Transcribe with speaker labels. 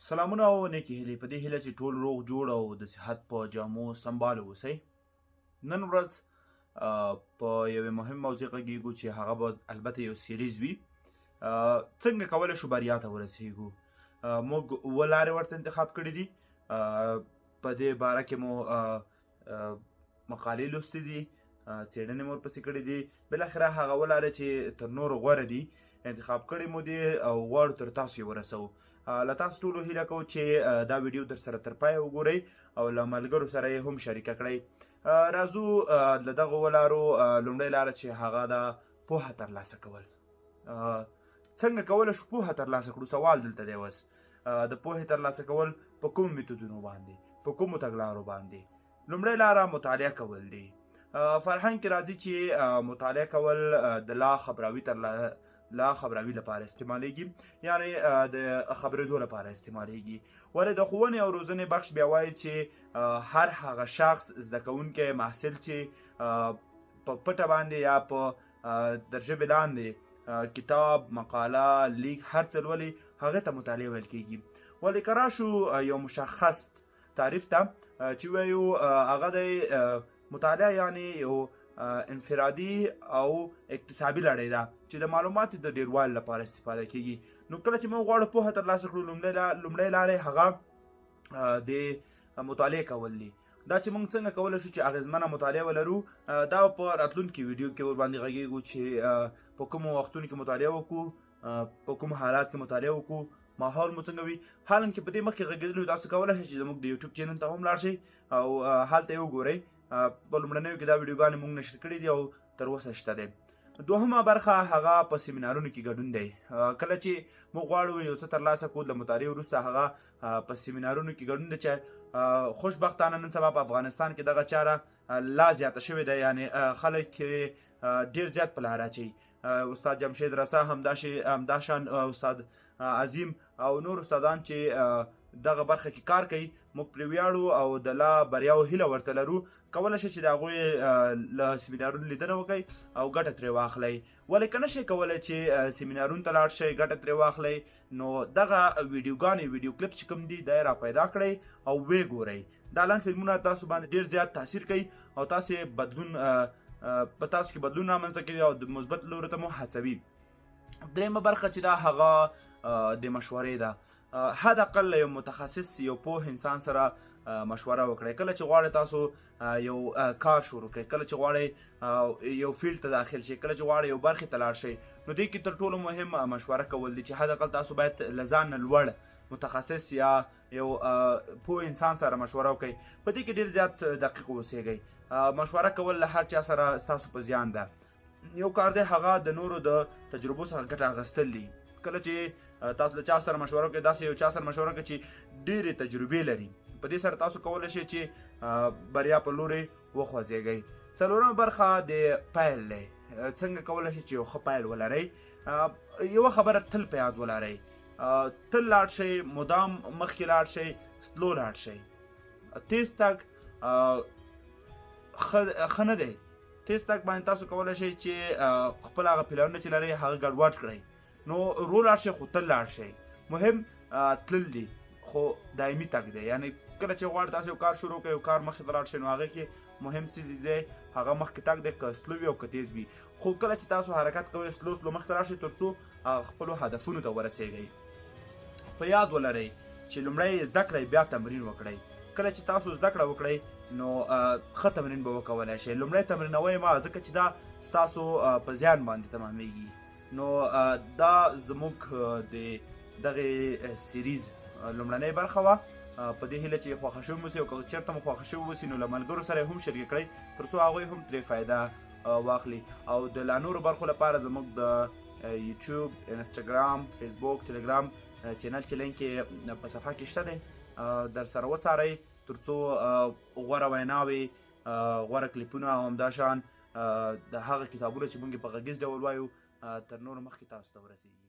Speaker 1: سلامونه او نیکې هیلې په دې هیله چې ټول روغ جوړ او د صحت په جامو سنبال اوسئ. نن ورځ په یوې مهم موضوع غږیږو چې هغه به البته یو سیریز وي. څنګه کولی شو بریا ته ورسیږو. موږ اووه لارې ورته انتخاب کړي دي. په دې باره کې مو مقالې لوستې دي، څېړنې مو ورپسې کړي دي. بالاخره هغه اووه لارې چې تر نورو غوره دي انتخاب کړي مو دي او غواړو تر تاسو یې ورسوو. له تاسو ټولو هیله کوو چې دا ویډیو در سره تر پایه وګورئ او له ملګرو سره یې هم شریکه کړئ. راځو له دغو اووه لارو لومړۍ لاره چې هغه ده پوهه ترلاسه کول. څنګه کولی شو پوهه ترلاسه کړو؟ سوال دلته دی اوس. د پوهې ترلاسه کول په کومو میتودونو باندې، په کومو تګلارو باندې؟ لومړۍ لاره مطالعه کول دی. فرهنګ کې راځي چې مطالعه کول د لا خبراوي لپاره استعمالیږي، یعنی د خبرېدو لپاره استعمالیږي. ولې د ښوونې او روزنې بخش بیا وایي چې هر هغه شخص زده کوونکی محصل چې په پټه باندې یا په در ژبې لاندې کتاب، مقاله، لیک هر څه لولي هغې ته مطالعه ویل کېږي. ولې که راشو یو مشخص تعریف ته چې وایو هغه دی مطالعه یعنی یو انفرادي او اکتسابي لړۍ ده چې د معلوماتو د ډیروالي لپاره استفاده کیږي. نو کله چې موږ غواړو پوهه ترلاسه کړو لومړۍ لارې هغه د مطالعې کول دي. دا چې موږ څنګه کولی شو چې اغېزمنه مطالعه ولرو دا په راتلونکي ویډیو کې ورباندې غږیږو چې په کومو وختونو کې مطالعه وکړو، په کوم حالات کې مطالعه وکړو، ماحول مو څنګه وي. حالانکه په دې مخکې غږېدلو تاسو کولی شئ چې زموږ د یوټیوب چینل ته هم لاړ شئ او هلته یې وګورئ. په لومړنیو کې دا ویډیوګانې موږ نشر کړي دي او تر اوسه شته دی. دوهمه برخه هغه په سیمینارونو کې ګډون دی. کله چې موږ غواړو یو څه ترلاسه کړو د مطالعې وروسته هغه په سیمینارونو کې ګډون دی چې خوشبختانه نن سبا په افغانستان کې دغه چاره لا زیاته شوې ده، یعنی خلک ډېر زیات په لاره اچوي. استاد جمشید رسا همداشان استاد عظیم او نور استادان چې دغه برخه کې کار کوي موږ پرې ویاړو او د لا بریاو هیله ورته لرو. کولی شئ چې د هغوی له سیمینارونو لیدنه وکئ او ګټه ترې واخلئ. ولې که نه شئ کولی چې سیمینارونو ته لاړ شئ ګټه ترې واخلئ، نو دغه ویډیو کلیپ چې کوم دي دا یې را پیدا کړئ او ویې ګورئ. دا لنډ فلمونه تاسو باندې ډېر زیات تاثیر کوي او تاسو په تاسو کې بدلون رامنځته کوي او د مثبت لوري ته مو هڅوي. درېیمه برخه چې دا هغه د مشورې ده. حد اقل یو متخصص یو پوه انسان سره مشوره وکړئ. کله چې غواړئ تاسو یو کار شروع کړئ، کله چې غواړئ یو فیلډ ته داخل شئ، کله چې غواړئ یو برخې ته لاړ شئ، نو دې کې تر ټولو مهم مشوره کول دي چې حد اقل تاسو باید له ځان نه لوړ متخصص یا یو پوه انسان سره مشوره وکړئ. په دې کې ډېر زیات دقیق اوسیږئ. مشوره کول له هر چا سره ستاسو په زیان ده. یو کار دی هغه د نورو د تجربو څخه ګټه اخیستل دي. کله چې تاسو له چا سره مشوره کوئ، داسې یو چا سره مشوره کوئ چې ډېرې تجربې لري. په دې سره تاسو کولی شئ چې بریا په لوري وخوځېږئ. څلورمه برخه د پیل دی. څنګه کولی شئ چې یو ښه پیل ولرئ؟ یوه خبره تل په یاد ولرئ. تل لاړ شئ، مدام مخکې لاړ شئ، سلو لاړ شئ. تیز تګ ښه نه دی. تیز تګ باندې تاسو کولی شئ چې خپل هغه پلانونه چې لرئ هغه ګډوډ کړئ. نو رو لاړ شئ خو تل لاړ شئ. مهم تلل دي خو دایمي تګ دی. یعنی کله چې غواړئ تاسو یو کار شروع کړئ، یو کار مخکې ته لاړ شئ، نو هغې کې مهم څیز دی هغه مخکې تګ دی، که سلو وي او که تیز وي. خو کله چې تاسو حرکت کوئ سلو مخکې ته لاړ شئ تر څو خپلو هدفونو ته ورسیږئ. په یاد ولرئ چې لومړی زده کړئ بیا تمرین وکړئ. کله چې تاسو زده کړه وکړئ نو ښه تمرین به وکولی شئ. لومړی تمرینوئ ما ځکه چې دا ستاسو په زیان باندې تمامیږي. نو دا زموږ د دغې سیریز لومړنۍ برخه وه. په دې هیله چې خوښه شوي مو سي او که چېرته مو خوښه شوي اوسي نو له ملګرو سره یې هم شریک کړئ تر څو هغوی هم ترې فایده واخلي. او د لا نورو برخو لپاره زموږ د یوټیوب، انسټاګرام، فیسبوک، ټلګرام چینل چې لینک یې په صفحه کې شته دی در سره وڅارئ تر څو غوره ویناوې، غوره کلیپونه او همداشان د هغه کتابونه چې موږ یې په غږیز ډول وایو تر نورو مخکې تاسو ته ورسیږي.